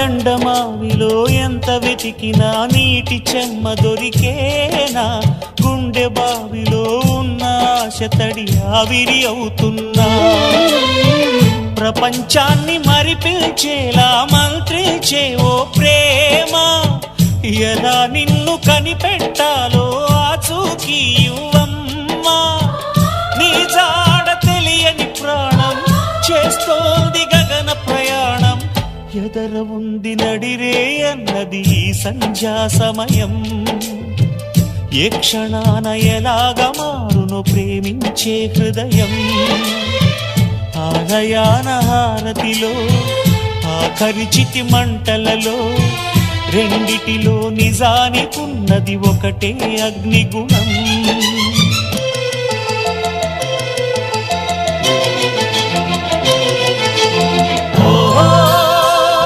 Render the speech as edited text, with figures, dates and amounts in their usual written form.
ఎండమావిలో ఎంత వెతికినా నీటి చెమ్మ దొరికేనా, గుండె బావిలో ఉన్న ఆశ తడి ఆవిరి అవుతున్నా, ప్రపంచాన్ని మరిపించేలా మంత్రించే ఓ ప్రేమ, ఎలా నిన్ను కనిపెట్టాలో ఆచూకీ ఇవ్వమ్మా, నీ జాడ తెలియని ప్రాణం చేస్తోంది గగన ప్రయాణం, ఎదర ఉంది నడిరే అన్నది ఈ సంధ్యా సమయం, ఏ క్షణాన ఎలాగ మారును ప్రేమించే హృదయం, ఆలయాన హారతిలో ఆఖరి చితి మంటలలో రెండిటిలో నిజానికున్నది ఒకటే అగ్నిగుణం.